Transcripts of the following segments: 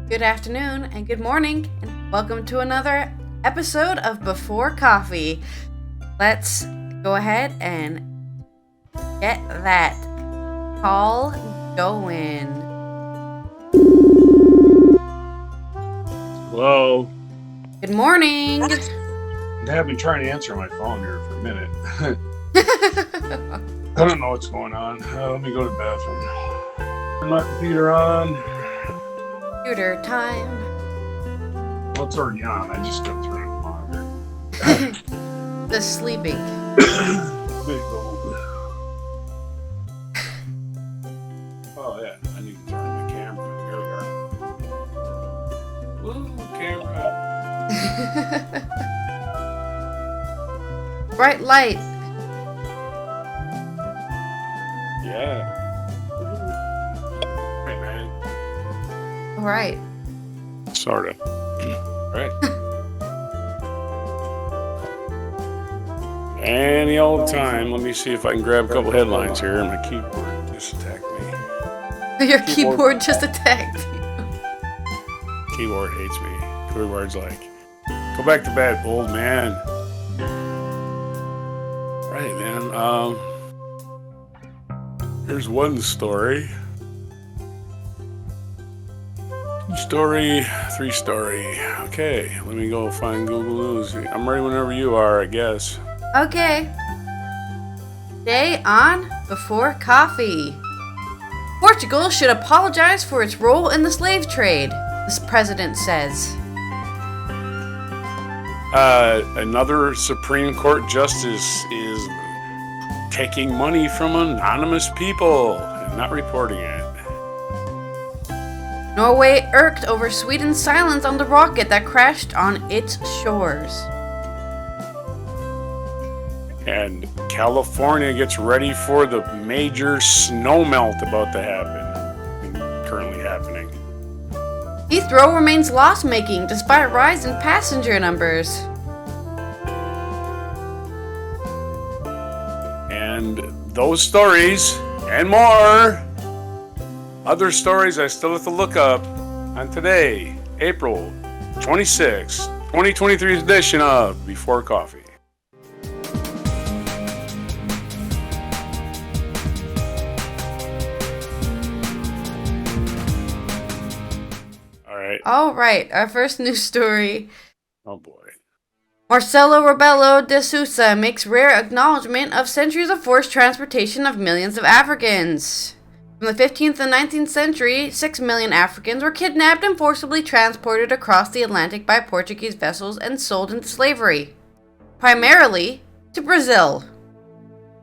Good afternoon and good morning, and welcome to another episode of Before Coffee. Let's go ahead and get that call going. Hello. Good morning. I've been trying to answer my phone here for a minute. I don't know what's going on. Let me go to the bathroom. Turn my computer on. Computer time. Well, it's already on. I just got through the monitor. The sleeping. Big old. Oh, yeah. I need to turn on my camera. Here we are. Woo, camera. Bright light. Yeah. Hey, man. All right. Sorta. Right. Any old time. Let me see if I can grab a couple headlines here. My keyboard just attacked me. Your keyboard just attacked you. Keyboard hates me. Keyboard's like, go back to bed, old man. Right, man. Here's one story. 2-story, 3-story. Okay, let me go find Google News. I'm ready whenever you are, I guess. Okay. Today on Before Coffee. Portugal should apologize for its role in the slave trade, this president says. Another Supreme Court justice is taking money from anonymous people and not reporting it. Norway irked over Sweden's silence on the rocket that crashed on its shores. And California gets ready for the major snowmelt about to happen. Currently happening. Heathrow remains loss-making despite rise in passenger numbers. And those stories and more. Other stories I still have to look up on today, April 26, 2023 edition of Before Coffee. All right, our first news story. Oh boy. Marcelo Rebelo de Sousa makes rare acknowledgement of centuries of forced transportation of millions of Africans. From the 15th and 19th century, 6 million Africans were kidnapped and forcibly transported across the Atlantic by Portuguese vessels and sold into slavery. Primarily to Brazil.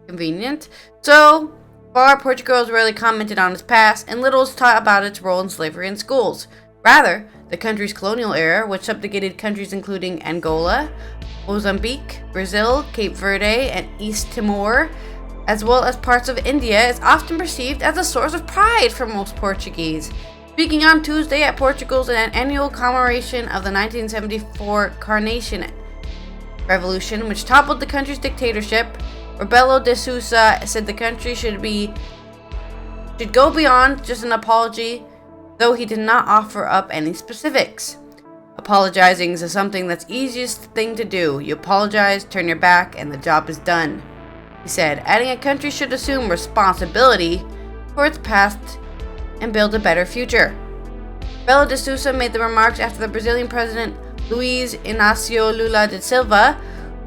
Convenient. So far, Portugal has rarely commented on its past, and little is taught about its role in slavery in schools. Rather, the country's colonial era, which subjugated countries including Angola, Mozambique, Brazil, Cape Verde, and East Timor, as well as parts of India, is often perceived as a source of pride for most Portuguese. Speaking on Tuesday at Portugal's annual commemoration of the 1974 Carnation Revolution, which toppled the country's dictatorship, Rebelo de Sousa said the country should go beyond just an apology, though he did not offer up any specifics. Apologizing is something that's easiest thing to do. You apologize, turn your back, and the job is done, he said, adding a country should assume responsibility for its past and build a better future. Rebelo de Sousa made the remarks after the Brazilian president Luiz Inácio Lula da Silva,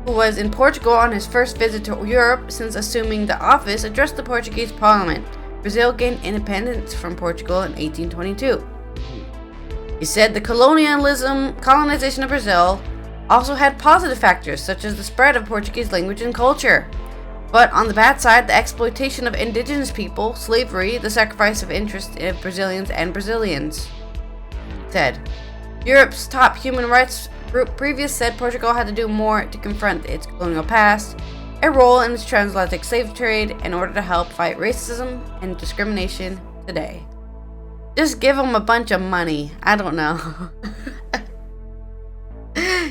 who was in Portugal on his first visit to Europe since assuming the office, addressed the Portuguese parliament. Brazil gained independence from Portugal in 1822. He said the colonization of Brazil also had positive factors, such as the spread of Portuguese language and culture. But on the bad side, the exploitation of indigenous people, slavery, the sacrifice of interest of Brazilians and Brazilians. He said, Europe's top human rights group previous said Portugal had to do more to confront its colonial past, a role in its transatlantic slave trade in order to help fight racism and discrimination today. Just give them a bunch of money. I don't know.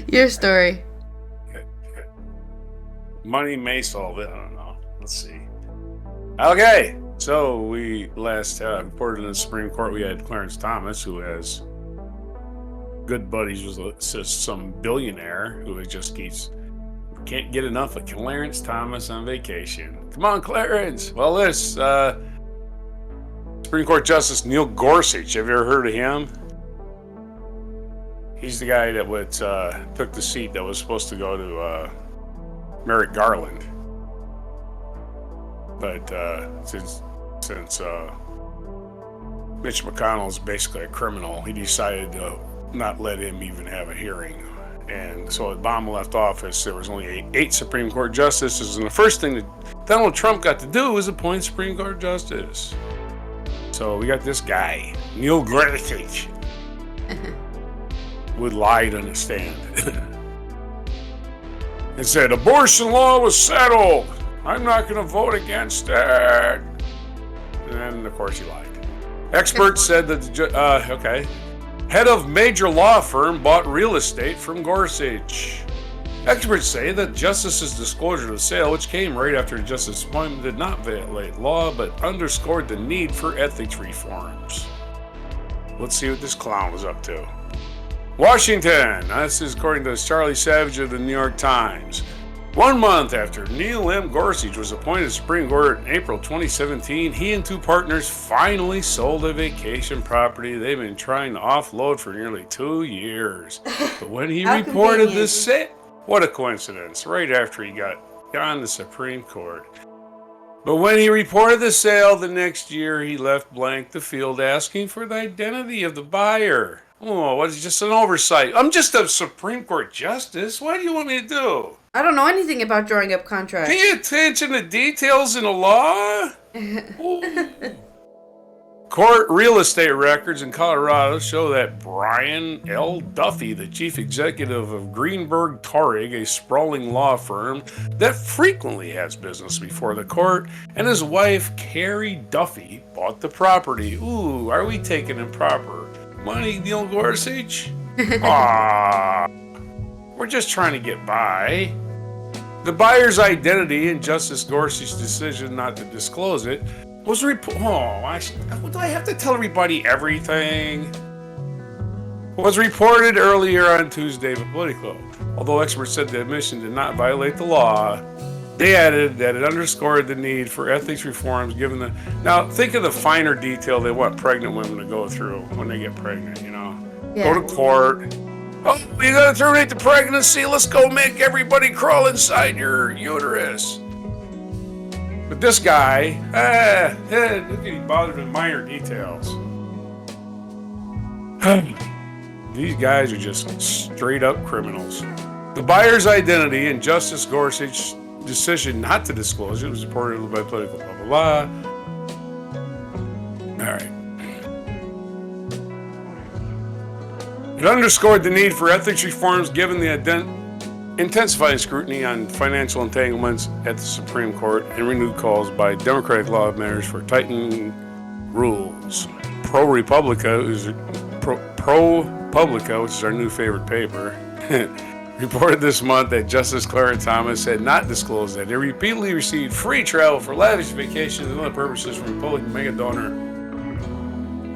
Your story. Money may solve it. I don't know. Let's see. Okay. So we last reported in the Supreme Court we had Clarence Thomas, who has good buddies with some billionaire who just can't get enough of Clarence Thomas on vacation. Come on, Clarence. Well, this Supreme Court Justice Neil Gorsuch. Have you ever heard of him? He's the guy that took the seat that was supposed to go to Merrick Garland. But since Mitch McConnell is basically a criminal, he decided to not let him even have a hearing. And so Obama left office, there was only eight Supreme Court justices, and the first thing that Donald Trump got to do was appoint Supreme Court justice. So we got this guy, Neil Gorsuch, who lied on the stand. and said, abortion law was settled. I'm not going to vote against it. And then, of course, he lied. Experts said that head of major law firm bought real estate from Gorsuch. Experts say that Justice's disclosure of the sale, which came right after the Justice's appointment, did not violate law, but underscored the need for ethics reforms. Let's see what this clown was up to. Washington. This is according to Charlie Savage of the New York Times. 1 month after Neil M. Gorsuch was appointed to the Supreme Court in April 2017, he and two partners finally sold a vacation property they've been trying to offload for nearly 2 years. But when he reported the sale, what a coincidence, right after he got on the Supreme Court. But when he reported the sale the next year, he left blank the field asking for the identity of the buyer. Oh, what is just an oversight? I'm just a Supreme Court justice. What do you want me to do? I don't know anything about drawing up contracts. Pay attention to details in the law. Court real estate records in Colorado show that Brian L. Duffy, the chief executive of Greenberg Torrig, a sprawling law firm that frequently has business before the court, and his wife, Carrie Duffy, bought the property. Ooh, are we taking improper money, Neil Gorsuch? We're just trying to get by. The buyer's identity and Justice Gorsuch's decision not to disclose it was do I have to tell everybody everything? Was reported earlier on Tuesday by Politico. Although experts said the admission did not violate the law, they added that it underscored the need for ethics reforms given the... Now, think of the finer detail they want pregnant women to go through when they get pregnant, you know? Yeah. Go to court. Oh, you gotta terminate the pregnancy. Let's go make everybody crawl inside your uterus. But this guy, look at he bothered with minor details. These guys are just straight up criminals. The buyer's identity and Justice Gorsuch's decision not to disclose it was reported by Politico, blah, blah, blah. All right. It underscored the need for ethics reforms given the intensifying scrutiny on financial entanglements at the Supreme Court and renewed calls by Democratic lawmakers for tightening rules. ProPublica, which is our new favorite paper, reported this month that Justice Clarence Thomas had not disclosed that he repeatedly received free travel for lavish vacations and other purposes from Republican mega donor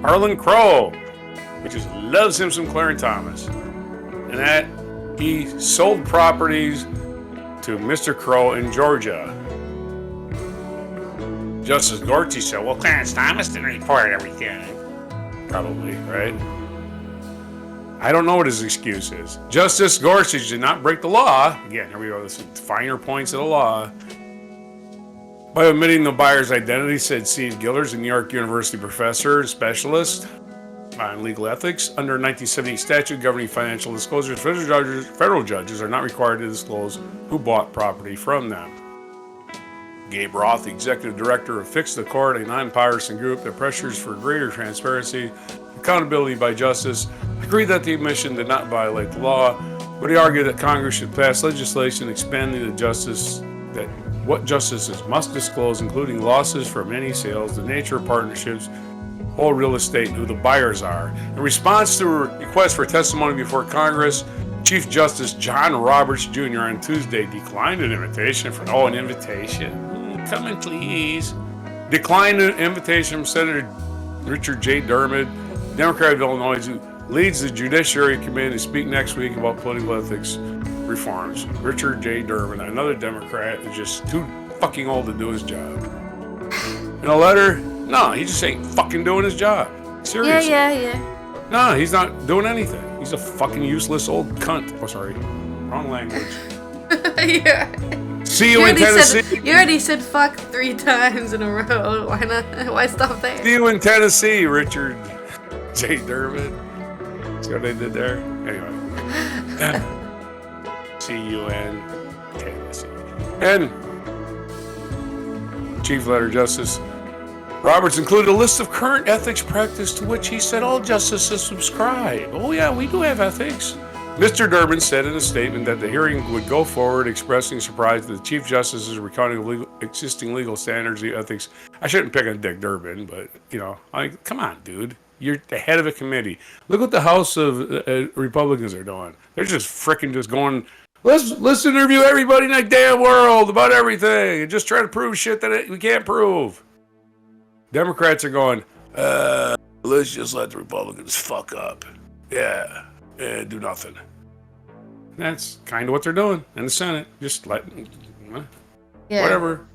Harlan Crow, which just loves him some Clarence Thomas, and that he sold properties to Mr. Crow in Georgia. Justice Gorsuch said, well, Clarence Thomas didn't report everything. Probably, right? I don't know what his excuse is. Justice Gorsuch did not break the law. Again, here we go, this is finer points of the law. By omitting the buyer's identity, said Steve Gillers, a New York University professor and specialist on legal ethics. Under 1978 statute governing financial disclosures, federal judges are not required to disclose who bought property from them. Gabe Roth, the executive director of Fix the Court, a nonpartisan group that pressures for greater transparency, accountability by justice, agreed that the admission did not violate the law, but he argued that Congress should pass legislation expanding the justice that what justices must disclose, including losses from any sales, the nature of partnerships, whole real estate, and who the buyers are. In response to a request for testimony before Congress, Chief Justice John Roberts Jr. on Tuesday declined an invitation come in please. Declined an invitation from Senator Richard J. Dermott, Democrat of Illinois, who leads the Judiciary Committee to speak next week about political ethics reforms. Richard J. Durbin, another Democrat, is just too fucking old to do his job. In a letter, no, he just ain't fucking doing his job. Seriously. Yeah. No, he's not doing anything. He's a fucking useless old cunt. Oh, sorry. Wrong language. Yeah. See you in Tennessee. You already said fuck 3 times in a row. Why not? Why stop there? See you in Tennessee, Richard J. Durbin. See what they did there? Anyway. See you in Tennessee. And Chief Letter Justice Roberts included a list of current ethics practice to which he said all justices subscribe. Oh yeah, we do have ethics. Mr. Durbin said in a statement that the hearing would go forward, expressing surprise that the Chief Justice is recounting existing legal standards of ethics. I shouldn't pick on Dick Durbin, but, come on, dude. You're the head of a committee. Look what the House of Republicans are doing. They're just freaking just going, let's interview everybody in the damn world about everything and just try to prove shit that we can't prove. Democrats are going, let's just let the Republicans fuck up. Yeah. And do nothing. That's kind of what they're doing in the Senate. Just whatever.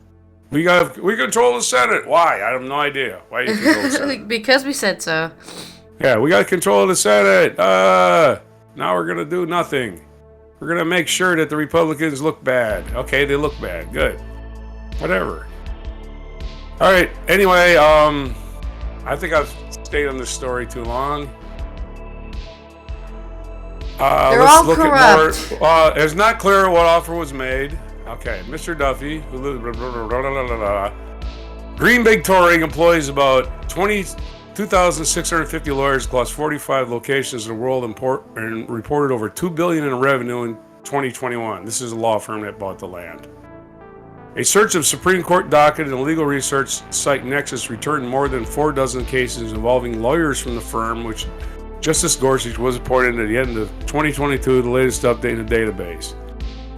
We control the Senate. Why? I have no idea. Why do you control the Senate? Because we said so. Yeah, we got control of the Senate. Now we're gonna do nothing. We're gonna make sure that the Republicans look bad. Okay, they look bad. Good. Whatever. All right. Anyway, I think I've stayed on this story too long. They're all corrupt. It's not clear what offer was made. Okay, Mr. Duffy, Green Big Touring employs about 22,650 lawyers across 45 locations in the world and reported over $2 billion in revenue in 2021. This is a law firm that bought the land. A search of Supreme Court docket and legal research site Nexus returned more than 4 dozen cases involving lawyers from the firm, which Justice Gorsuch was appointed at the end of 2022, the latest update in the database.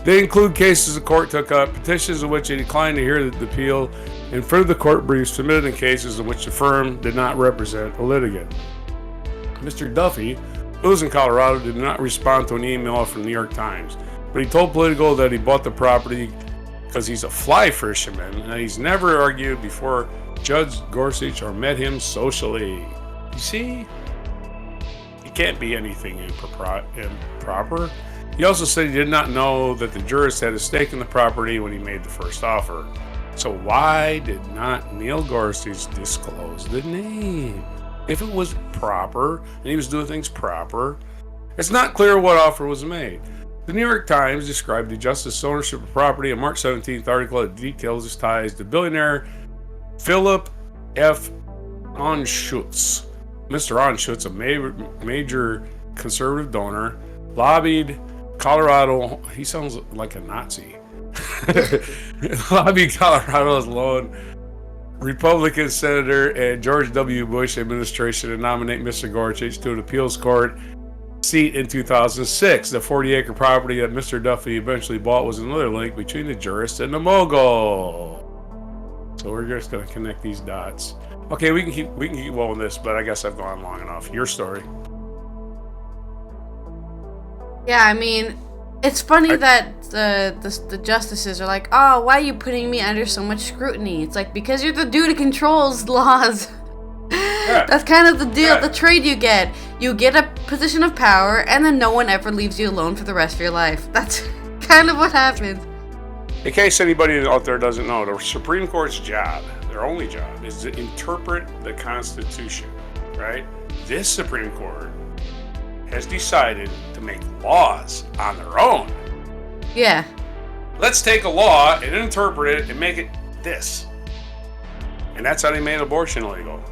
They include cases the court took up, petitions in which they declined to hear the appeal, and further court briefs submitted in cases in which the firm did not represent a litigant. Mr. Duffy, who was in Colorado, did not respond to an email from the New York Times, but he told Politico that he bought the property because he's a fly fisherman and he's never argued before Judge Gorsuch or met him socially. You see? Can't be anything improper. He also said he did not know that the jurist had a stake in the property when he made the first offer. So why did not Neil Gorsuch disclose the name? If it was proper and he was doing things proper, it's not clear what offer was made. The New York Times described the justice's ownership of property in March 17th article that details his ties to billionaire Philip F. Anschutz. Mr. Anschutz, a major conservative donor, lobbied Colorado. He sounds like a Nazi. Lobbied Colorado's lone Republican senator and George W. Bush administration to nominate Mr. Gorsuch to an appeals court seat in 2006. The 40-acre property that Mr. Duffy eventually bought was another link between the jurist and the mogul. So we're just going to connect these dots. Okay, we can keep well with this, but I guess I've gone long enough. Your story. Yeah, I mean, it's funny that the justices are like, oh, why are you putting me under so much scrutiny? It's like, because you're the dude who controls laws. Yeah. That's kind of the deal, the trade you get. You get a position of power, and then no one ever leaves you alone for the rest of your life. That's kind of what happens. In case anybody out there doesn't know, the Supreme Court's job, their only job, is to interpret the Constitution, right? This Supreme Court has decided to make laws on their own. Yeah. Let's take a law and interpret it and make it this. And that's how they made abortion illegal.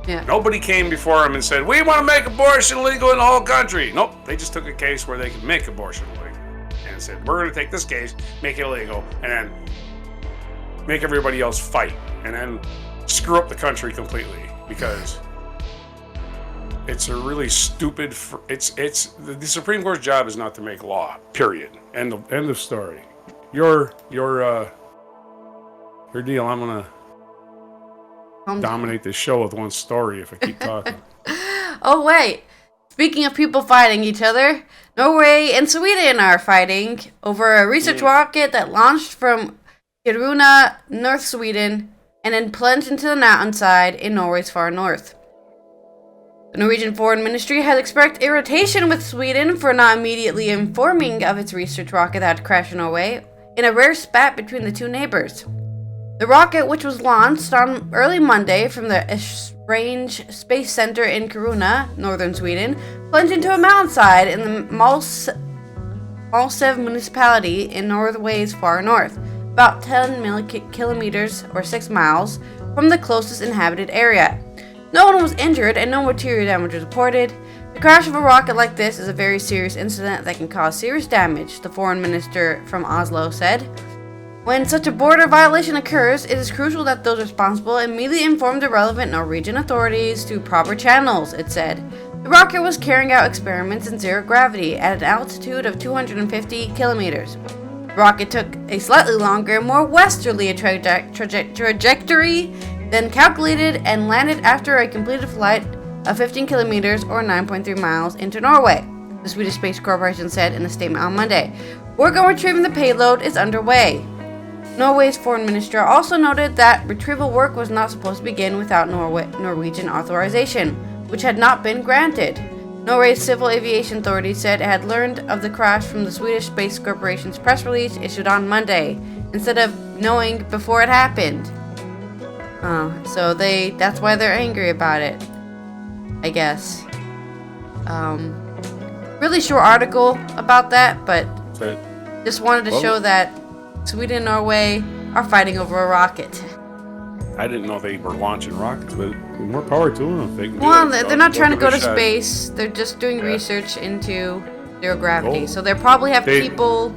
Yeah. Nobody came before them and said, we want to make abortion legal in the whole country. Nope. They just took a case where they could make abortion legal and said, we're going to take this case, make it illegal, and then make everybody else fight, and then screw up the country completely, because it's a really stupid. The Supreme Court's job is not to make law. Period. End of story. Your deal. I'm gonna dominate this show with one story if I keep talking. Oh wait, Speaking of people fighting each other, Norway and Sweden are fighting over a research rocket that launched from Kiruna, North Sweden, and then plunged into the mountainside in Norway's far north. The Norwegian Foreign Ministry has expressed irritation with Sweden for not immediately informing of its research rocket that had crashed in Norway, in a rare spat between the two neighbors. The rocket, which was launched on early Monday from the Esrange Space Center in Kiruna, northern Sweden, plunged into a mountainside in the Malsev municipality in Norway's far north, about 10 kilometers or 6 miles from the closest inhabited area. No one was injured and no material damage was reported. The crash of a rocket like this is a very serious incident that can cause serious damage, the foreign minister from Oslo said. When such a border violation occurs, it is crucial that those responsible immediately inform the relevant Norwegian authorities through proper channels, it said. The rocket was carrying out experiments in zero gravity at an altitude of 250 kilometers. The rocket took a slightly longer, more westerly trajectory than calculated and landed after a completed flight of 15 kilometers or 9.3 miles into Norway, the Swedish Space Corporation said in a statement on Monday. Work on retrieving the payload is underway. Norway's foreign minister also noted that retrieval work was not supposed to begin without Norwegian authorization, which had not been granted. Norway's Civil Aviation Authority said it had learned of the crash from the Swedish Space Corporation's press release issued on Monday, instead of knowing before it happened. So that's why they're angry about it, I guess. Really short article about that, but just wanted to show that Sweden and Norway are fighting over a rocket. I didn't know they were launching rockets, but more power to them if they can do it. They're not trying to go to space. They're just doing research into zero gravity. So they probably have people.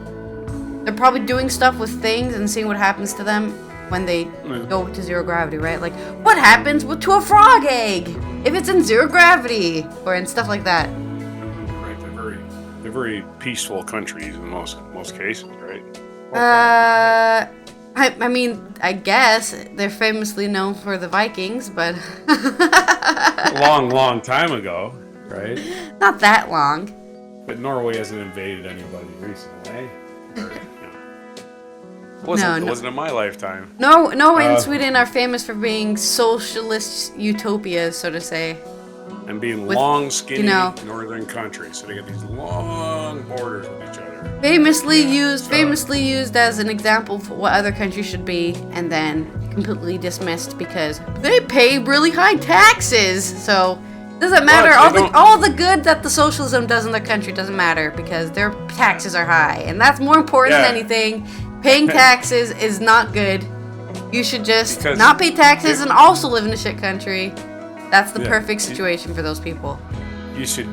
They're probably doing stuff with things and seeing what happens to them when they go to zero gravity, right? Like, what happens to a frog egg if it's in zero gravity, or and stuff like that. Right. They're very peaceful countries in most cases, right? I mean, I guess they're famously known for the Vikings, but long time ago, right? Not that long. But Norway hasn't invaded anybody recently. It wasn't in my lifetime. Norway and Sweden are famous for being socialist utopias, so to say. And being long, skinny northern countries, so they got these long borders with each other. Famously used as an example for what other countries should be, and then completely dismissed because they pay really high taxes. So it doesn't matter. All the good that the socialism does in their country doesn't matter because their taxes are high, and that's more important than anything. Paying taxes is not good. You should just not pay taxes and also live in a shit country. That's the perfect situation for those people. You should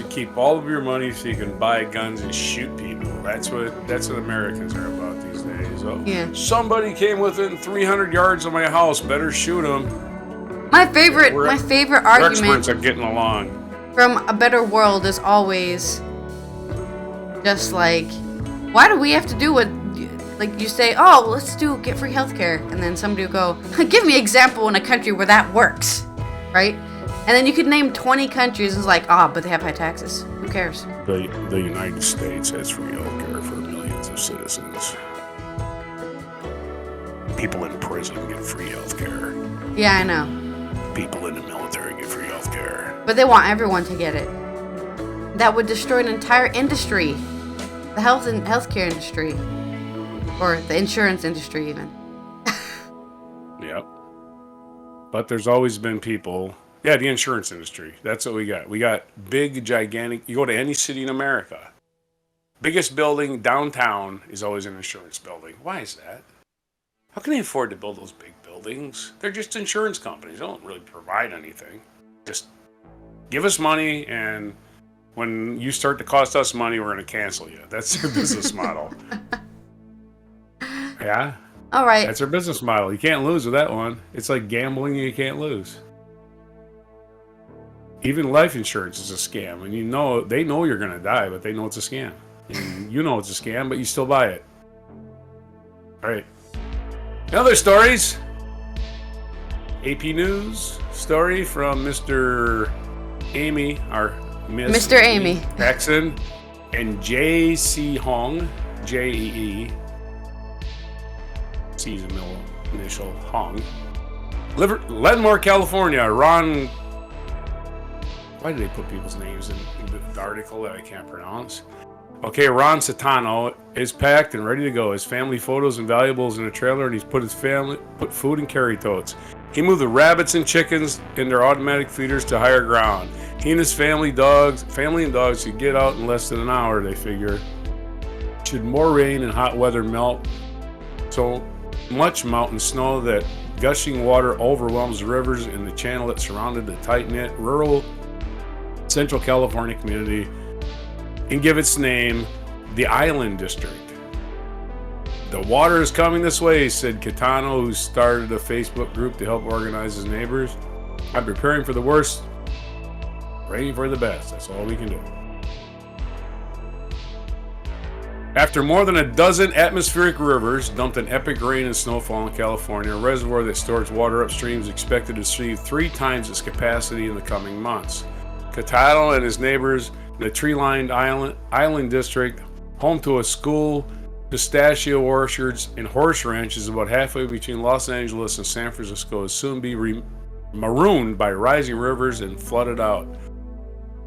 keep all of your money so you can buy guns and shoot people. That's what Americans are about these days. So somebody came within 300 yards of my house, better shoot them. My favorite argument. Experts are getting along. From A Better World is always just like, why do we have to do what? Like you say, let's get free healthcare, and then somebody will go, give me an example in a country where that works. Right? And then you could name 20 countries and it's like, but they have high taxes. Who cares? The United States has free healthcare for millions of citizens. People in prison get free healthcare. Yeah, I know. People in the military get free healthcare. But they want everyone to get it. That would destroy an entire industry. The healthcare industry. Or the insurance industry even. Yep. But there's always been people. Yeah, the insurance industry. That's what we got. We got big, gigantic. You go to any city in America. Biggest building downtown is always an insurance building. Why is that? How can they afford to build those big buildings? They're just insurance companies. They don't really provide anything. Just give us money, and when you start to cost us money, we're going to cancel you. That's their business model. Yeah? All right. That's their business model. You can't lose with that one. It's like gambling, you can't lose. Even life insurance is a scam, and they know you're going to die, but they know it's a scam. And you know it's a scam, but you still buy it. All right. Other stories. AP News story from Mr. Amy, our Miss Mr. Amy Jackson, and J.C. Hong, J.E.E. C's a middle initial, Hong. Leadenmore, California. Ron. Why do they put people's names in the article that I can't pronounce? Okay, Ron Satano is packed and ready to go. His family photos and valuables in a trailer, and he's put food in carry totes. He moved the rabbits and chickens in their automatic feeders to higher ground. He and his family and dogs could get out in less than an hour, they figure. Should more rain and hot weather melt so much mountain snow that gushing water overwhelms the rivers in the channel that surrounded the tight-knit rural Central California community, and give its name the Island District. The water is coming this way, said Catano, who started a Facebook group to help organize his neighbors. I'm preparing for the worst, praying for the best. That's all we can do. After more than a dozen atmospheric rivers dumped an epic rain and snowfall in California, a reservoir that stores water upstream is expected to receive 3 times its capacity in the coming months. Catano and his neighbors in the tree-lined Island District, home to a school, pistachio orchards, and horse ranches about halfway between Los Angeles and San Francisco, will soon be marooned by rising rivers and flooded out.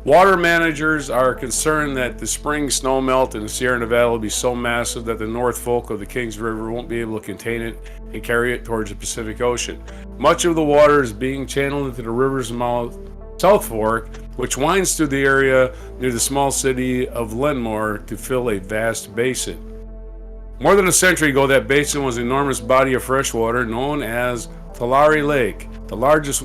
Water managers are concerned that the spring snowmelt in the Sierra Nevada will be so massive that the North Fork of the Kings River won't be able to contain it and carry it towards the Pacific Ocean. Much of the water is being channeled into the river's mouth, South Fork, which winds through the area near the small city of Leadenmore to fill a vast basin. More than a century ago, that basin was an enormous body of fresh water known as Tulare Lake, the largest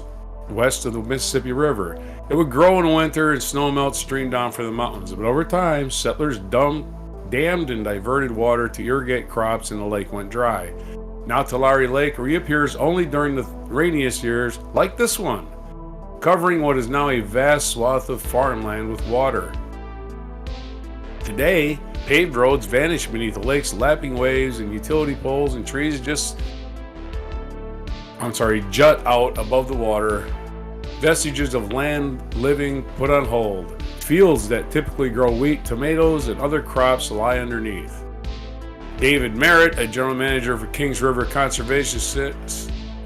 west of the Mississippi River. It would grow in winter and snowmelt streamed down from the mountains, but over time, settlers dammed and diverted water to irrigate crops and the lake went dry. Now Tulare Lake reappears only during the rainiest years, like this one, covering what is now a vast swath of farmland with water. Today, paved roads vanish beneath the lake's lapping waves, and utility poles and trees jut out above the water. Vestiges of land living put on hold. Fields that typically grow wheat, tomatoes, and other crops lie underneath. David Merritt, a general manager for Kings River Conservation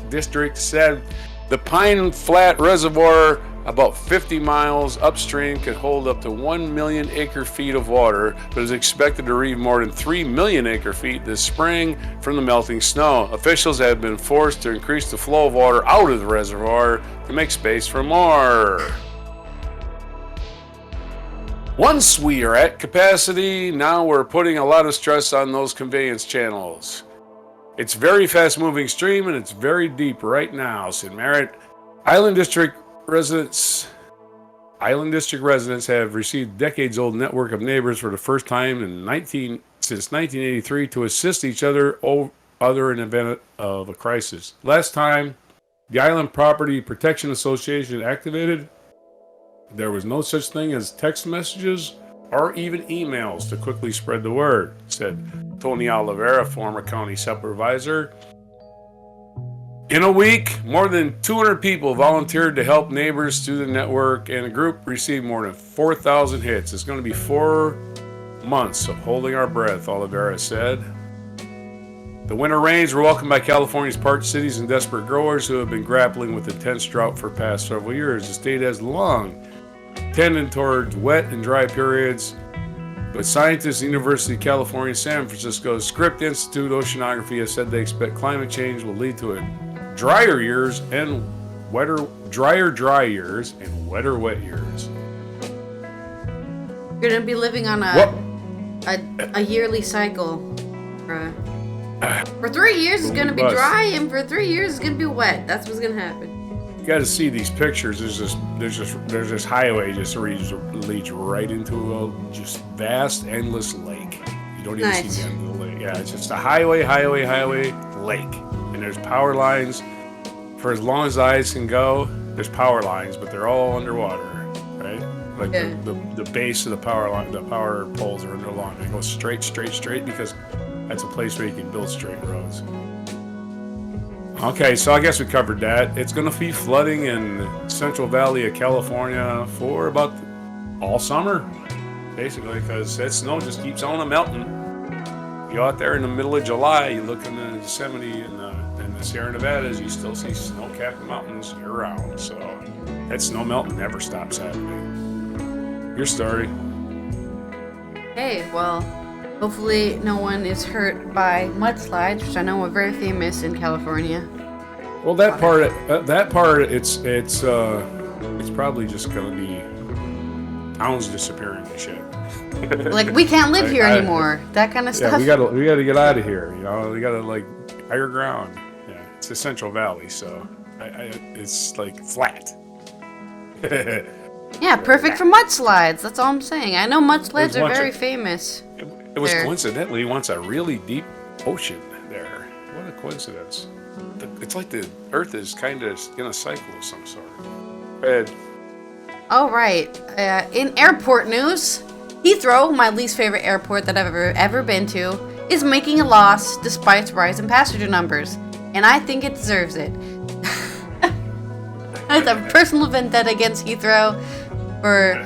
District, said the Pine Flat Reservoir, about 50 miles upstream, could hold up to 1 million acre-feet of water, but is expected to reach more than 3 million acre-feet this spring from the melting snow. Officials have been forced to increase the flow of water out of the reservoir to make space for more. Once we are at capacity, now we're putting a lot of stress on those conveyance channels. It's very fast-moving stream and it's very deep right now, said Merritt. Island District residents have received decades-old network of neighbors for the first time since 1983 to assist each other in an event of a crisis. Last time the Island Property Protection Association activated, there was no such thing as text messages or even emails to quickly spread the word, said Tony Oliveira, former county supervisor. In a week, more than 200 people volunteered to help neighbors through the network, and the group received more than 4,000 hits. It's going to be 4 months of holding our breath, Oliveira said. The winter rains were welcomed by California's parched cities and desperate growers who have been grappling with intense drought for the past several years. The state has long tended towards wet and dry periods, but scientists at the University of California, San Francisco's Scripps Institute Oceanography have said they expect climate change will lead to drier dry years and wetter wet years. You're gonna be living on a yearly cycle. For 3 years it's gonna be dry, and for 3 years it's gonna be wet. That's what's gonna happen. You got to see these pictures. There's this highway just leads right into a just vast, endless lake. You don't even see the end of the lake. Yeah, it's just a highway, lake, and there's power lines for as long as the eyes can go. There's power lines, but they're all underwater, right? Like the base of the power line, the power poles are underwater. They go straight because that's a place where you can build straight roads. Okay, so I guess we covered that. It's going to be flooding in Central Valley of California for about all summer, basically, because that snow just keeps on melting. You go out there in the middle of July, you look in the Yosemite and the Sierra Nevadas, you still see snow-capped mountains year-round. So that snow melting never stops happening. Your story. Hey, well, hopefully no one is hurt by mudslides, which I know are very famous in California. Well, that part, it's probably just gonna be towns disappearing and shit. Like, we can't live here anymore. That kind of stuff. Yeah, we gotta get out of here. You know, we gotta like higher ground. Yeah, it's the Central Valley, so it's like flat. Yeah, perfect for mudslides. That's all I'm saying. I know mudslides are very famous. It was coincidentally once a really deep ocean there. What a coincidence. It's like the Earth is kind of in a cycle of some sort. Go ahead. All right. In airport news, Heathrow, my least favorite airport that I've ever been to, is making a loss despite its rise in passenger numbers, and I think it deserves it. It's a personal vendetta against Heathrow for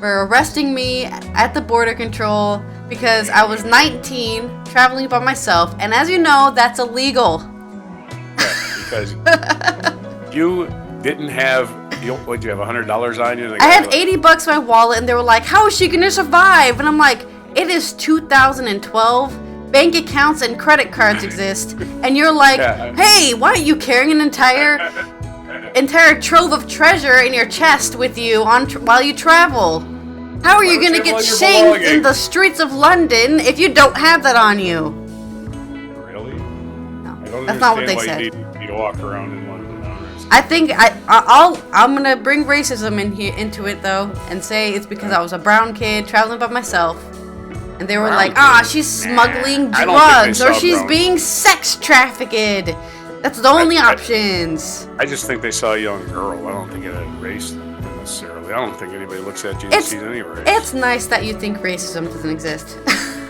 arresting me at the border control because I was 19 traveling by myself, and as you know, that's illegal. Yeah, because you didn't have. What do you have? $100 on you? I had $80 in my wallet, and they were like, "How is she gonna survive?" And I'm like, "It is 2012. Bank accounts and credit cards exist, and you're like, hey, why are you carrying an entire trove of treasure in your chest with you while you travel? How are you gonna get shanked in the streets of London if you don't have that on you?" Really? No, that's not what they said. You need to walk around in London. I think I'm gonna bring racism into it though, and say it's because I was a brown kid traveling by myself, and they were like, she's smuggling drugs or she's being sex trafficked. That's the only options. I just think they saw a young girl. I don't think it had race necessarily. I don't think anybody looks at you and sees any race. It's nice that you think racism doesn't exist.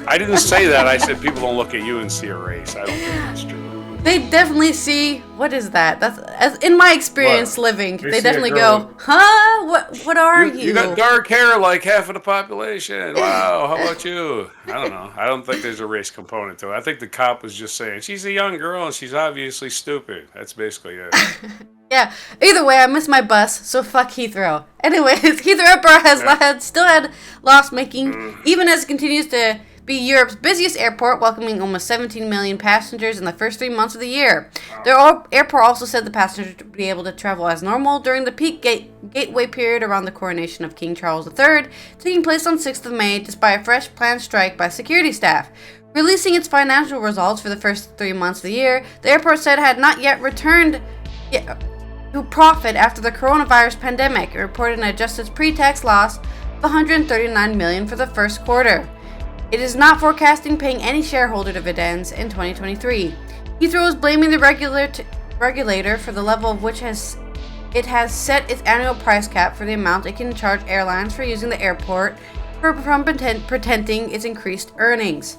I didn't say that. I said people don't look at you and see a race. I don't think that's true. They definitely see, what is that? That's, as in my experience living, they definitely go, huh? What are you? You got dark hair like half of the population. Wow, how about you? I don't know. I don't think there's a race component to it. I think the cop was just saying, she's a young girl and she's obviously stupid. That's basically it. Yeah. Either way, I missed my bus, so fuck Heathrow. Anyways, Heathrow Airport still had loss making, even as it continues to be Europe's busiest airport, welcoming almost 17 million passengers in the first 3 months of the year. The airport also said the passengers would be able to travel as normal during the peak gateway period around the coronation of King Charles III, taking place on 6th of May, despite a fresh planned strike by security staff. Releasing its financial results for the first 3 months of the year, the airport said it had not yet returned to profit after the coronavirus pandemic. It reported an adjusted pre-tax loss of $139 million for the first quarter. It is not forecasting paying any shareholder dividends in 2023. Heathrow is blaming the regulator for the level of which it has set its annual price cap for the amount it can charge airlines for using the airport from pretending its increased earnings.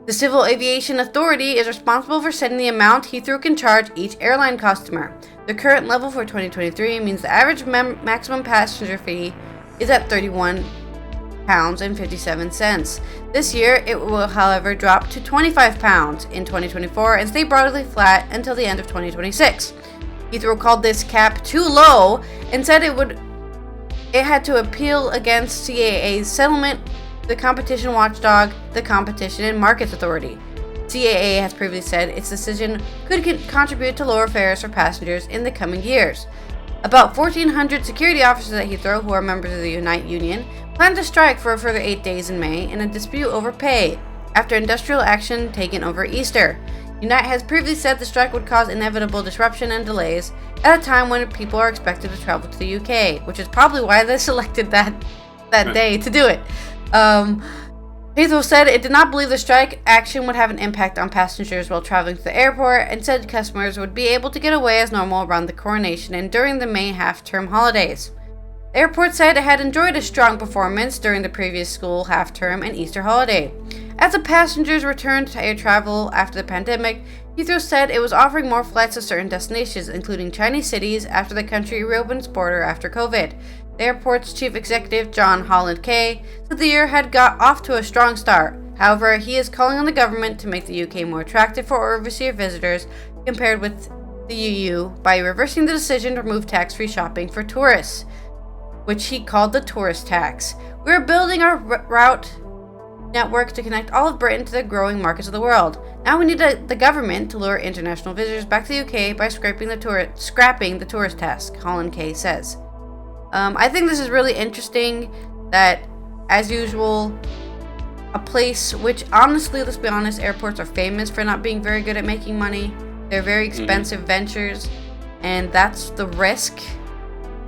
The Civil Aviation Authority is responsible for setting the amount Heathrow can charge each airline customer. The current level for 2023 means the average maximum passenger fee is at £31.57. This year, it will, however, drop to £25 in 2024 and stay broadly flat until the end of 2026. Heathrow called this cap too low and said it had to appeal against CAA's settlement, the competition watchdog, the Competition and Markets Authority. CAA has previously said its decision could contribute to lower fares for passengers in the coming years. About 1,400 security officers at Heathrow, who are members of the Unite Union, plan to strike for a further 8 days in May in a dispute over pay, after industrial action taken over Easter. Unite has previously said the strike would cause inevitable disruption and delays at a time when people are expected to travel to the UK, which is probably why they selected that day to do it. Heathrow said it did not believe the strike action would have an impact on passengers while traveling to the airport, and said customers would be able to get away as normal around the coronation and during the May half-term holidays. The airport said it had enjoyed a strong performance during the previous school half-term and Easter holiday. As the passengers returned to air travel after the pandemic, Heathrow said it was offering more flights to certain destinations, including Chinese cities, after the country reopened its border after COVID. The airport's chief executive, John Holland Kay, said the year had got off to a strong start. However, he is calling on the government to make the UK more attractive for overseas visitors compared with the EU by reversing the decision to remove tax-free shopping for tourists, which he called the tourist tax. We're building our route network to connect all of Britain to the growing markets of the world. Now we need the government to lure international visitors back to the UK by scrapping the tourist tax, Holland Kay says. I think this is really interesting that, as usual, a place which, honestly, let's be honest, airports are famous for not being very good at making money. They're very expensive ventures, and that's the risk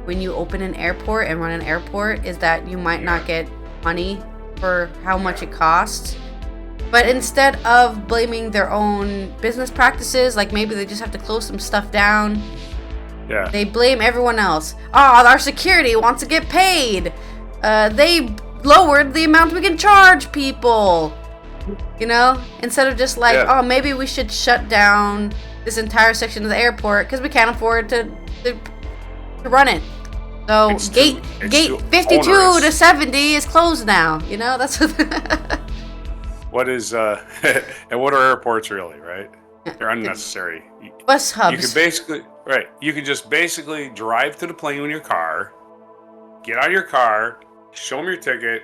when you open an airport and run an airport, is that you might not get money for how much it costs. But instead of blaming their own business practices, like maybe they just have to close some stuff down, they blame everyone else. Oh, our security wants to get paid. They lowered the amount we can charge people. You know, instead of just like, oh, maybe we should shut down this entire section of the airport because we can't afford to run it. So gate 52 to 70 is closed now. You know, that's what is and what are airports really, right? They're unnecessary. Bus hubs. You could just basically drive to the plane in your car, get out of your car, show them your ticket,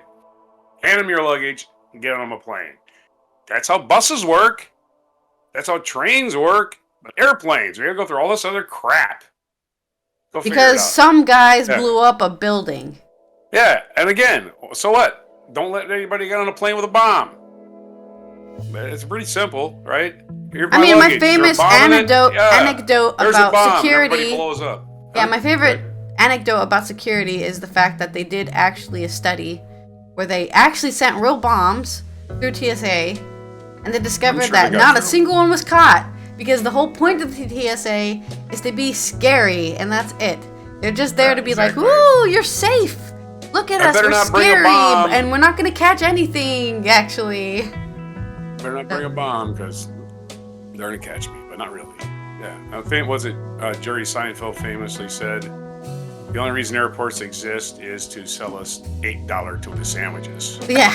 hand them your luggage, and get on a plane. That's how buses work. That's how trains work. But airplanes, we gotta go through all this other crap. Because some guys blew up a building. Yeah, and again, so what? Don't let anybody get on a plane with a bomb. It's pretty simple, right? My famous anecdote about security. Blows up. Yeah, my favorite anecdote about security is the fact that they did actually a study where they actually sent real bombs through TSA, and they discovered that not a single one was caught. Because the whole point of the TSA is to be scary, and that's it. They're just there to be like, "Ooh, you're safe. Look at us, we're scary, and we're not going to catch anything, actually." Better not bring a bomb, because they're going to catch me, but not really. Yeah. I think, Jerry Seinfeld famously said, the only reason airports exist is to sell us $8 tuna sandwiches. Yeah.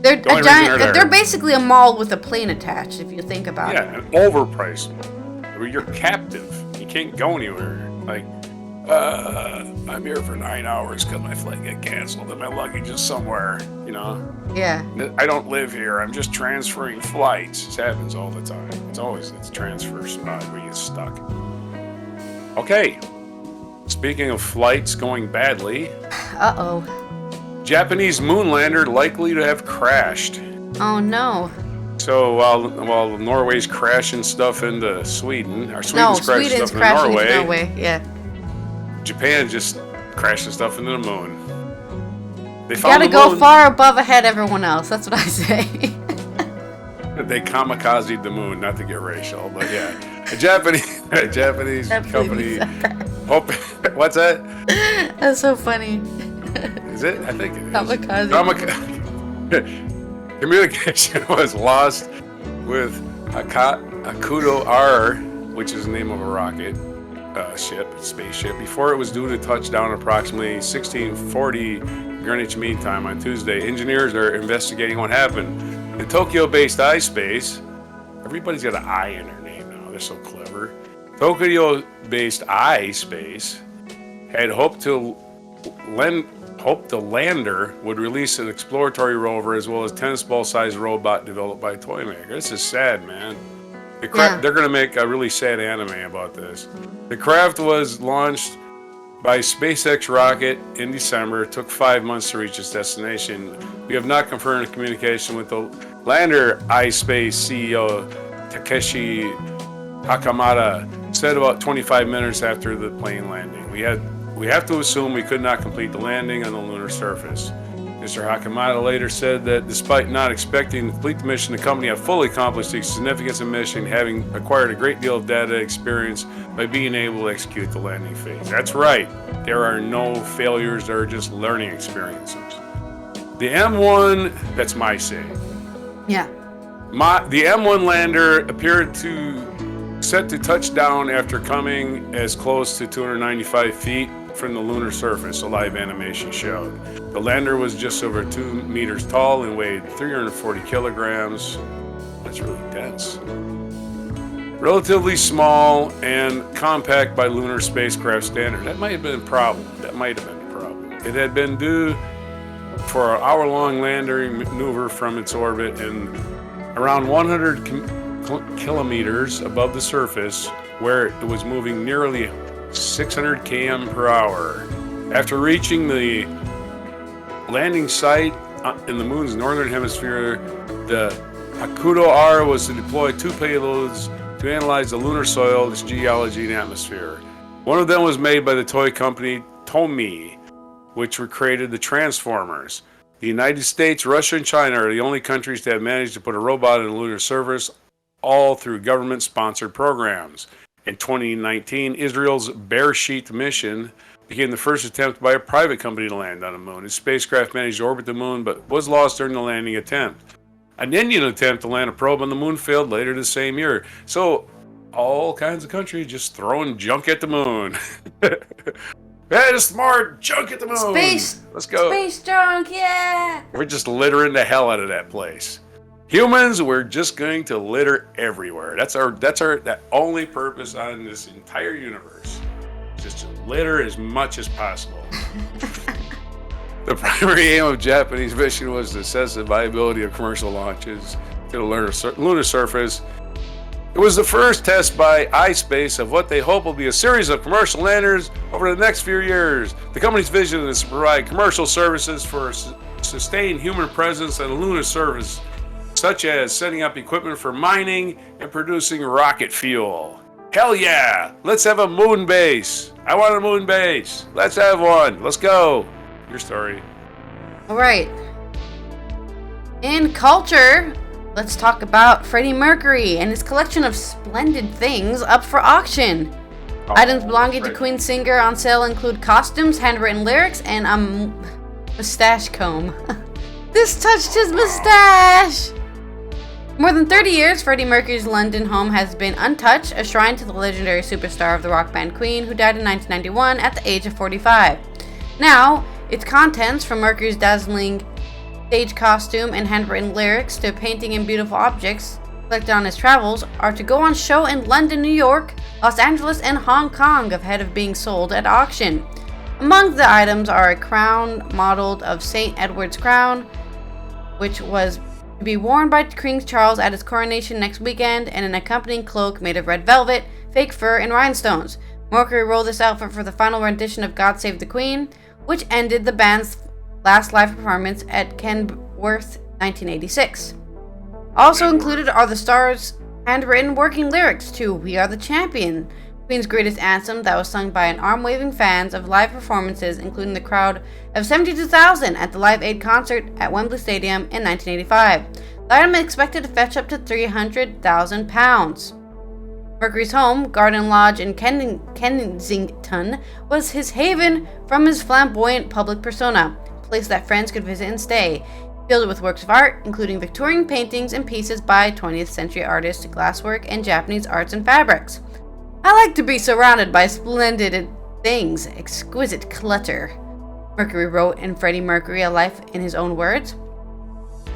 They're basically a mall with a plane attached, if you think about it. Yeah, an overpriced mall. You're captive. You can't go anywhere. Like, I'm here for 9 hours because my flight got canceled and my luggage is somewhere, you know? Yeah. I don't live here. I'm just transferring flights. This happens all the time. It's transfer spot where you get stuck. Okay. Speaking of flights going badly. Uh-oh. Japanese moonlander likely to have crashed. Oh no. So while Norway's crashing stuff into Sweden, or Sweden's crashing stuff into Norway, yeah. Japan just crashing stuff into the moon. They gotta go far above ahead everyone else, that's what I say. They kamikazed the moon, not to get racial, but yeah. A Japanese company. What's that? That's so funny. Is it? I think it is. Kamikaze. Communication was lost with Hakuto R, which is the name of a rocket spaceship, before it was due to touch down approximately 1640 Greenwich Mean Time on Tuesday. Engineers are investigating what happened. The Tokyo-based iSpace, everybody's got an I in their name now. They're so clever. Tokyo-based iSpace had hoped the lander would release an exploratory rover as well as tennis ball-sized robot developed by a toy maker. This is sad, man. They're going to make a really sad anime about this. The craft was launched by SpaceX rocket in December. It took 5 months to reach its destination. We have not confirmed communication with the lander. iSpace CEO Takeshi Hakamada said about 25 minutes after the plane landing. We have to assume we could not complete the landing on the lunar surface. Mr. Hakamada later said that despite not expecting to complete the mission, the company had fully accomplished the significance of the mission, having acquired a great deal of data experience by being able to execute the landing phase. That's right. There are no failures. There are just learning experiences. The M1, that's my say. Yeah. The M1 lander appeared set to touch down after coming as close to 295 feet from the lunar surface, a live animation showed. The lander was just over 2 meters tall and weighed 340 kilograms. That's really dense. Relatively small and compact by lunar spacecraft standard. That might have been a problem. It had been due for an hour-long landing maneuver from its orbit and around 100 kilometers above the surface, where it was moving nearly 600 km per hour. After reaching the landing site in the moon's northern hemisphere, the Hakuto R was to deploy 2 payloads to analyze the lunar soil, its geology, and atmosphere. One of them was made by the toy company Tomy, which created the Transformers. The United States, Russia, and China are the only countries to have managed to put a robot in the lunar surface, all through government-sponsored programs. In 2019, Israel's Beresheet mission became the first attempt by a private company to land on the moon. Its spacecraft managed to orbit the moon, but was lost during the landing attempt. An Indian attempt to land a probe on the moon failed later the same year. So, all kinds of countries just throwing junk at the moon. Hey, smart junk at the moon. Space. Let's go. Space junk, yeah. We're just littering the hell out of that place. Humans, we're just going to litter everywhere. That's our only purpose on this entire universe. Just to litter as much as possible. The primary aim of Japanese mission was to assess the viability of commercial launches to the lunar surface. It was the first test by iSpace of what they hope will be a series of commercial landers over the next few years. The company's vision is to provide commercial services for sustained human presence on the lunar surface, such as setting up equipment for mining and producing rocket fuel. Hell yeah! Let's have a moon base! I want a moon base! Let's have one! Let's go! Your story. Alright. In culture, let's talk about Freddie Mercury and his collection of splendid things up for auction. Items belonging to Queen singer on sale include costumes, handwritten lyrics, and a mustache comb. This touched his mustache! More than 30 years, Freddie Mercury's London home has been untouched, a shrine to the legendary superstar of the rock band Queen, who died in 1991 at the age of 45. Now, its contents, from Mercury's dazzling stage costume and handwritten lyrics to painting and beautiful objects collected on his travels, are to go on show in London, New York, Los Angeles, and Hong Kong ahead of being sold at auction. Among the items are a crown modeled of St. Edward's crown, which was to be worn by King Charles at his coronation next weekend, and an accompanying cloak made of red velvet, fake fur, and rhinestones. Mercury wore this outfit for the final rendition of God Save the Queen, which ended the band's last live performance at Kenworth 1986. Also included are the star's handwritten working lyrics to We Are the Champion, Queen's greatest anthem that was sung by an arm-waving fans of live performances, including the crowd of 72,000 at the Live Aid concert at Wembley Stadium in 1985. The item is expected to fetch up to £300,000. Mercury's home, Garden Lodge in Kensington, was his haven from his flamboyant public persona, a place that friends could visit and stay, filled with works of art, including Victorian paintings and pieces by 20th century artists, glasswork, and Japanese arts and fabrics. I like to be surrounded by splendid things, exquisite clutter, Mercury wrote in Freddie Mercury, A Life in His Own Words.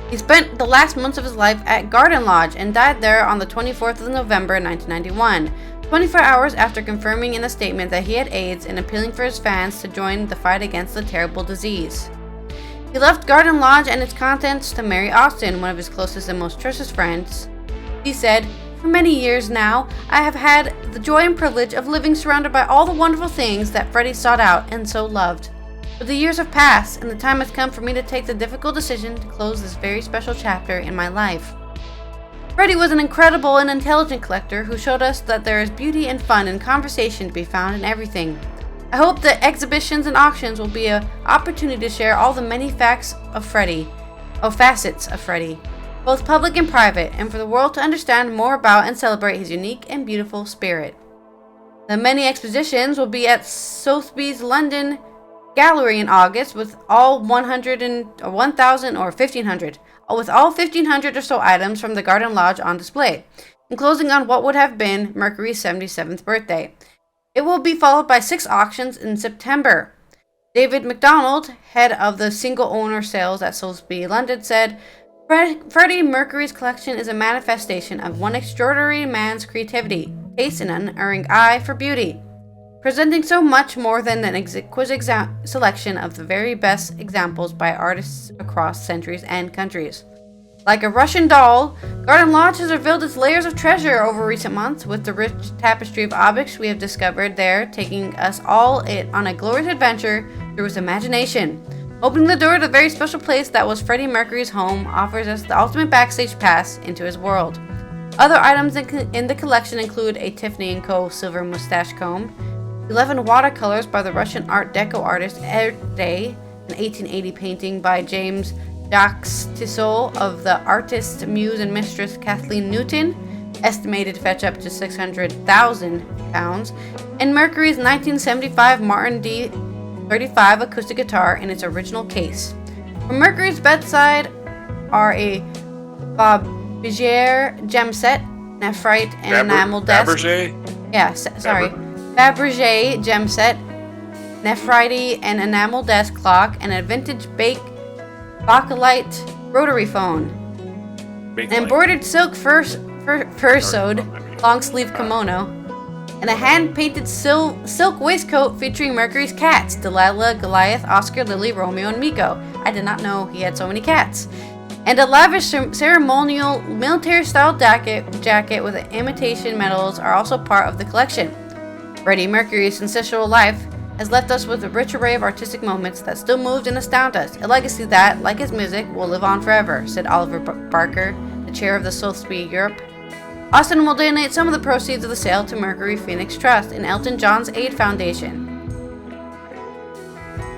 He spent the last months of his life at Garden Lodge and died there on the 24th of November 1991, 24 hours after confirming in a statement that he had AIDS and appealing for his fans to join the fight against the terrible disease. He left Garden Lodge and its contents to Mary Austin, one of his closest and most trusted friends. He said, "For many years now, I have had the joy and privilege of living surrounded by all the wonderful things that Freddie sought out and so loved. But the years have passed, and the time has come for me to take the difficult decision to close this very special chapter in my life." Freddie was an incredible and intelligent collector who showed us that there is beauty and fun and conversation to be found in everything. I hope that exhibitions and auctions will be an opportunity to share all the many facets of Freddie, both public and private, and for the world to understand more about and celebrate his unique and beautiful spirit. The many expositions will be at Sotheby's London Gallery in August, with all 1,500 or so items from the Garden Lodge on display, and closing on what would have been Mercury's 77th birthday. It will be followed by 6 auctions in September. David MacDonald, head of the single-owner sales at Sotheby's London, said, Freddie Mercury's collection is a manifestation of one extraordinary man's creativity, taste, and unerring eye for beauty, presenting so much more than an exquisite selection of the very best examples by artists across centuries and countries. Like a Russian doll, Garden Lodge has revealed its layers of treasure over recent months, with the rich tapestry of objects we have discovered there taking us all on a glorious adventure through its imagination. Opening the door to the very special place that was Freddie Mercury's home offers us the ultimate backstage pass into his world. Other items in the collection include a Tiffany & Co. silver mustache comb, 11 watercolors by the Russian Art Deco artist Erde, an 1880 painting by James Jacques Tissot of the artist, muse, and mistress Kathleen Newton, estimated to fetch up to £600,000, and Mercury's 1975 Martin D35 acoustic guitar in its original case. From Mercury's bedside are a Fabergé gem set, nephrite, and enamel desk. Fabergé? Yeah, sorry. Fabergé gem set, nephrite, and enamel desk clock, and a vintage Bakelite rotary phone. An embroidered silk fur-sewed long-sleeve kimono, and a hand-painted silk waistcoat featuring Mercury's cats, Delilah, Goliath, Oscar, Lily, Romeo, and Miko. I did not know he had so many cats. And a lavish ceremonial military-style jacket with imitation medals are also part of the collection. Freddie Mercury's sensational life has left us with a rich array of artistic moments that still move and astound us, a legacy that, like his music, will live on forever, said Oliver Barker, the chair of the Sotheby's Europe. Austin will donate some of the proceeds of the sale to Mercury Phoenix Trust and Elton John's Aid Foundation.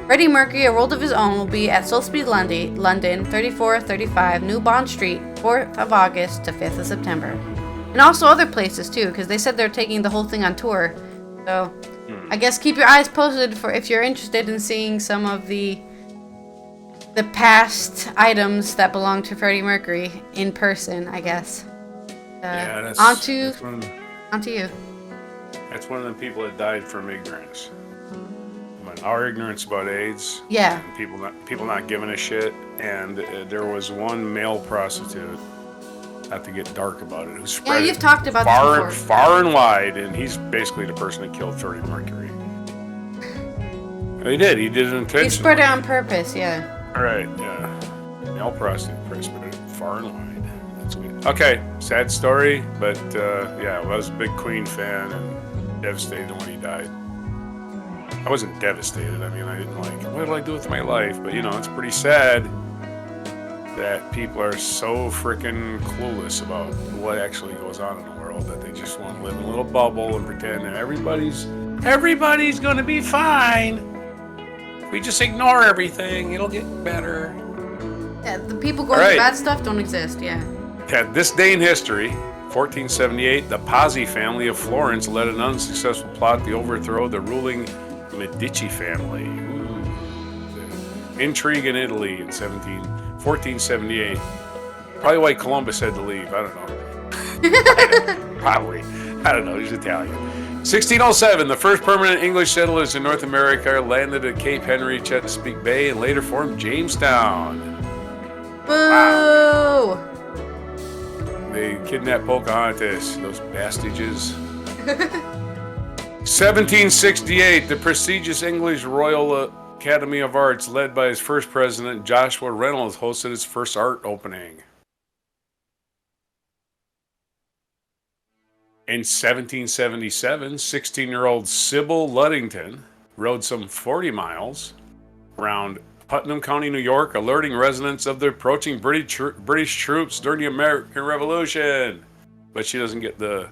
Freddie Mercury, A World of His Own, will be at Sotheby's London, 3435 New Bond Street, 4th of August to 5th of September. And also other places too, because they said they're taking the whole thing on tour. So I guess keep your eyes posted for if you're interested in seeing some of the past items that belong to Freddie Mercury in person, I guess. That's onto you. That's one of the people that died from ignorance. Our ignorance about AIDS. Yeah. People not giving a shit. And there was one male prostitute, not to get dark about it, who spread you've talked about far, this before. far and wide, and he's basically the person that killed Freddie Mercury. He did it intentionally. He spread it on purpose, yeah. Right, yeah. Male prostitute spread it far and wide. That's weird. Okay, sad story, but I was a big Queen fan and devastated when he died. I wasn't devastated. I mean, I didn't what do I do with my life? But, it's pretty sad that people are so freaking clueless about what actually goes on in the world that they just want to live in a little bubble and pretend that everybody's going to be fine. If we just ignore everything, it'll get better. Yeah, the people going through bad stuff don't exist, yeah. At this day in history, 1478, the Pazzi family of Florence led an unsuccessful plot to overthrow the ruling Medici family. Intrigue in Italy in 1478. Probably why Columbus had to leave. I don't know. Probably. I don't know. He's Italian. 1607, the first permanent English settlers in North America landed at Cape Henry, Chesapeake Bay, and later formed Jamestown. Boo! Wow. They kidnapped Pocahontas, those bastages. 1768, the prestigious English Royal Academy of Arts, led by its first president, Joshua Reynolds, hosted its first art opening. In 1777, 16-year-old Sybil Luddington rode some 40 miles around Putnam County, New York, alerting residents of the approaching British troops during the American Revolution. But she doesn't get the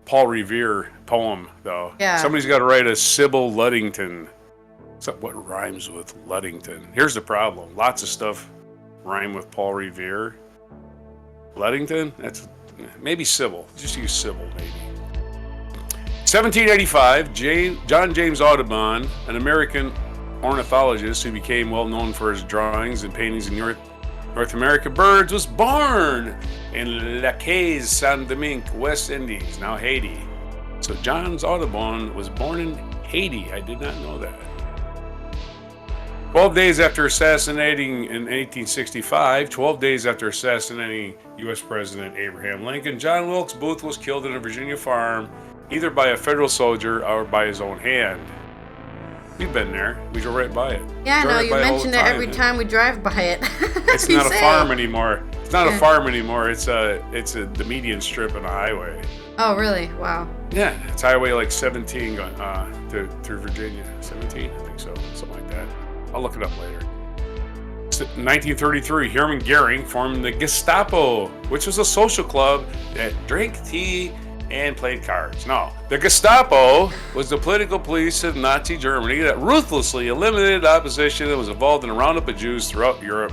Paul Revere poem, though. Yeah. Somebody's got to write a Sybil Luddington. What rhymes with Luddington? Here's the problem. Lots of stuff rhyme with Paul Revere. Luddington? That's maybe Sybil. Just use Sybil, maybe. 1785, John James Audubon, an American ornithologist who became well known for his drawings and paintings in North America birds, was born in La Caisse, Saint-Domingue, West Indies, now Haiti. His So John Audubon was born in Haiti. I did not know that. 12 days after assassinating in 1865, 12 days after assassinating U.S. President Abraham Lincoln, John Wilkes Booth was killed in a Virginia farm, either by a federal soldier or by his own hand. We've been there. We drove right by it. Yeah, I know. You mention it every time we drive by it. It's not a farm anymore. It's not a farm anymore. It's the median strip on a highway. Oh, really? Wow. Yeah, it's highway like 17 going through Virginia. 17, I think so. Something like that. I'll look it up later. 1933, Hermann Goering formed the Gestapo, which was a social club that drank tea and played cards. No, the Gestapo was the political police of Nazi Germany that ruthlessly eliminated opposition and was involved in a roundup of Jews throughout Europe.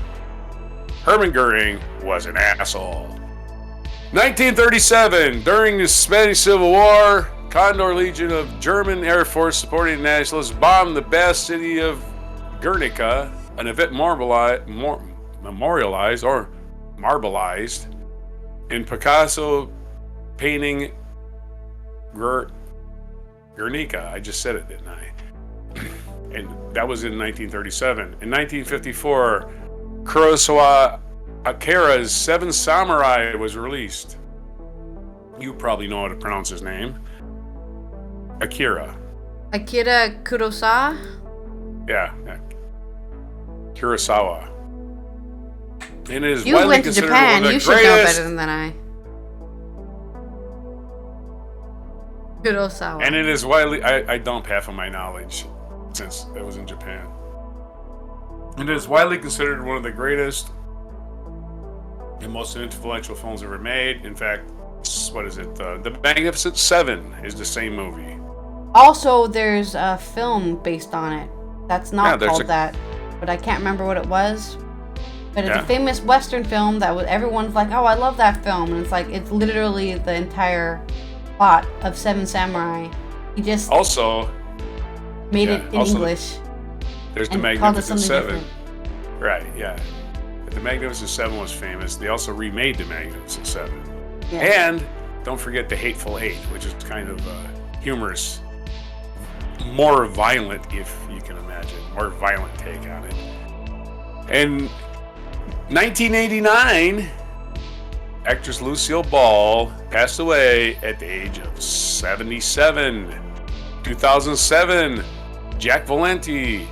Hermann Goering was an asshole. 1937, during the Spanish Civil War, Condor Legion of German Air Force supporting nationalists bombed the Basque city of Guernica, an event memorialized or marbleized in Picasso painting Guernica. I just said it, didn't I? And that was in 1937. In 1954, Kurosawa Akira's Seven Samurai was released. You probably know how to pronounce his name. Akira Kurosawa? Yeah. Kurosawa. And it is you widely went to considered Japan. one of the You should greatest. know better than I. Kurosawa. And it is widely. I dump half of my knowledge since I was in Japan. And it is widely considered one of the greatest and most influential films ever made. In fact, what is it? The Magnificent Seven is the same movie. Also, there's a film based on it. That's not called that, but I can't remember what it was. But it's a famous Western film that everyone's like, oh, I love that film. And it's like, it's literally the entire plot of Seven Samurai. He just made it in English. There's the Magnificent Seven. Right, yeah. But the Magnificent Seven was famous. They also remade the Magnificent Seven. Yeah. And don't forget the Hateful Eight, which is kind of humorous. More violent, if you can imagine. More violent take on it. And 1989, actress Lucille Ball passed away at the age of 77. 2007, Jack Valenti,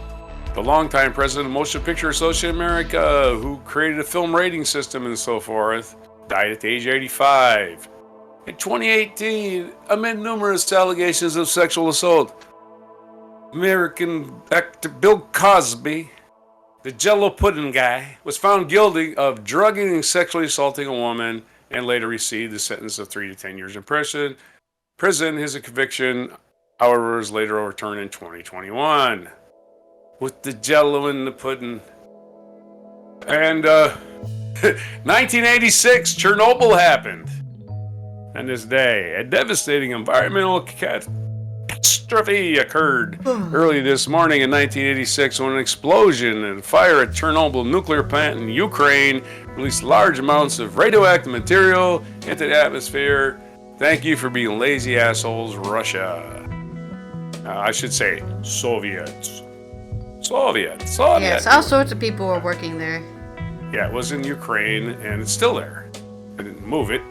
the longtime president of Motion Picture Association of America, who created a film rating system and so forth, died at the age of 85. In 2018, amid numerous allegations of sexual assault, American actor Bill Cosby, the Jell-O pudding guy, was found guilty of drugging and sexually assaulting a woman and later received a sentence of 3 to 10 years in prison. His conviction, however, was later overturned in 2021 with the Jell-O in the pudding. And 1986, Chernobyl happened. On this day, a devastating environmental catastrophe occurred early this morning in 1986 when an explosion and fire at Chernobyl nuclear plant in Ukraine released large amounts of radioactive material into the atmosphere. Thank you for being lazy assholes, Russia. I should say Soviets. Yes, all sorts of people were working there. Yeah, it was in Ukraine and it's still there. I didn't move it.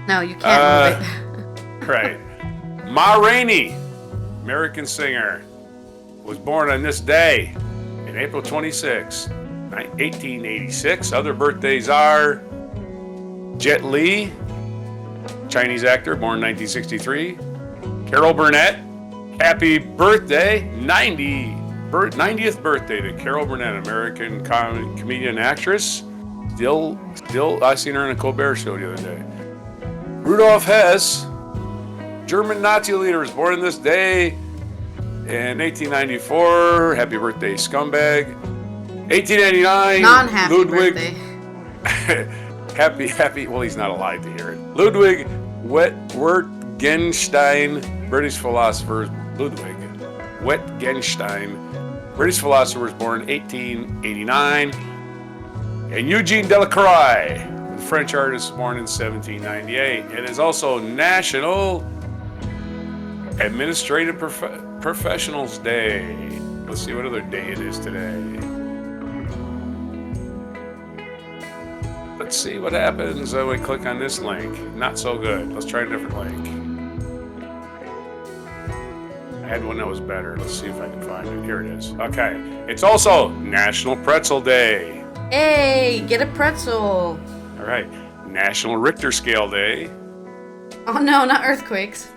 No, you can't move it. Right. Ma Rainey, American singer, was born on this day, in April 26, 1886. Other birthdays are Jet Li, Chinese actor, born 1963. Carol Burnett, happy birthday, 90th birthday to Carol Burnett, American comedian actress. Still, I seen her in a Colbert show the other day. Rudolf Hess, German Nazi leader, was born on this day in 1894. Happy birthday, scumbag. 1889. Non-happy Ludwig. Birthday. happy. Well, he's not alive to hear it. Ludwig Wittgenstein, British philosopher. Ludwig Wittgenstein, British philosopher, was born in 1889. And Eugene Delacroix, French artist, born in 1798. It is also National Administrative Professionals Day. Let's see what other day it is today. Let's see what happens when we click on this link. Not so good. Let's try a different link. I had one that was better. Let's see if I can find it. Here it is. Okay. It's also National Pretzel Day. Hey, get a pretzel. All right. National Richter Scale Day. Oh no, not earthquakes.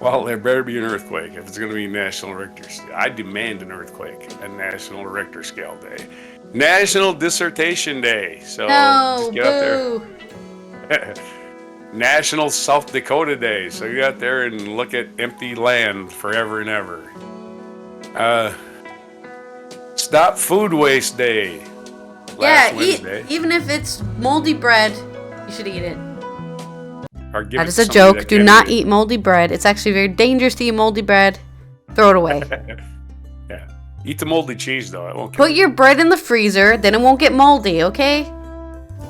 Well, there better be an earthquake if it's going to be National Richter Scale. I demand an earthquake, a National Richter Scale Day. National Dissertation Day. So No, just get boo. out there. National South Dakota Day. So you go out there and look at empty land forever and ever. Stop Food Waste Day. Last Wednesday. Even if it's moldy bread, you should eat it. Or give That it is to a somebody joke. that Do can not eat moldy bread. It's actually very dangerous to eat moldy bread. Throw it away. Yeah. Eat the moldy cheese though. It won't kill Put your bread in the freezer, then it won't get moldy, okay?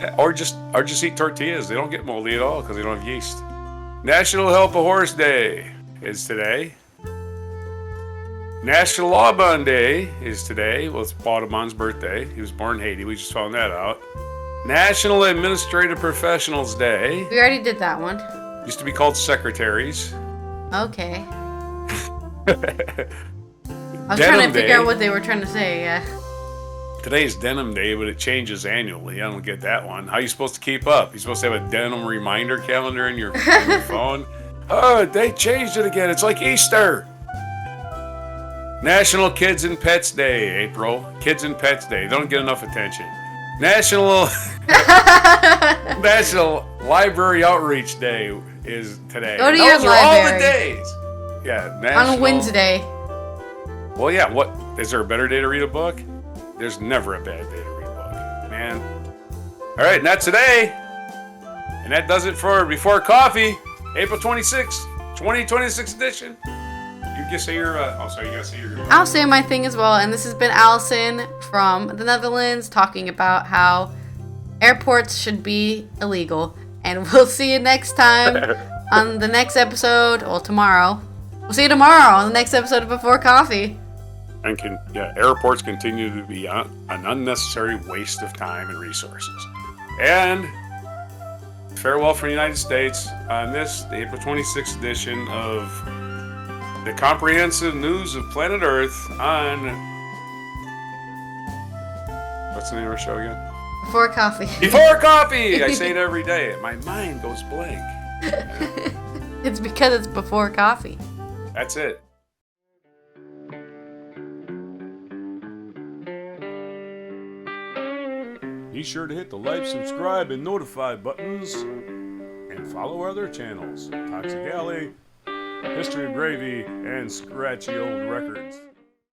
you. Or just eat tortillas. They don't get moldy at all because they don't have yeast. National Help a Horse Day is today. National Audubon Day is today. Well, it's Audubon's birthday. He was born in Haiti. We just found that out. National Administrative Professionals Day. We already did that one. Used to be called secretaries. Okay. I was trying to figure out what they were trying to say, yeah. Today's Denim Day, but it changes annually. I don't get that one. How are you supposed to keep up? You're supposed to have a denim reminder calendar in your phone? Oh, they changed it again. It's like Easter. National Kids and Pets Day, April. Kids and Pets Day. They don't get enough attention. National Library Outreach Day is today. Go to your Those are library. all the days. Yeah, National. On Wednesday. Well, yeah. What is there a better day to read a book? There's never a bad day to read a book, man. All right, and that's today. And that does it for Before Coffee, April 26th, 2026 edition. You can say your. Oh, sorry, you gotta say your. I'll say my thing as well, and this has been Allison from the Netherlands talking about how airports should be illegal. And we'll see you next time on the next episode, or tomorrow. We'll see you tomorrow on the next episode of Before Coffee. And airports continue to be an unnecessary waste of time and resources. And farewell from the United States on this, the April 26th edition of the comprehensive news of planet Earth on... What's the name of our show again? Before Coffee. Before Coffee! I say it every day. My mind goes blank. It's because it's Before Coffee. That's it. Be sure to hit the like, subscribe, and notify buttons. And follow our other channels, Toxic Alley, History of Gravy, and Scratchy Old Records.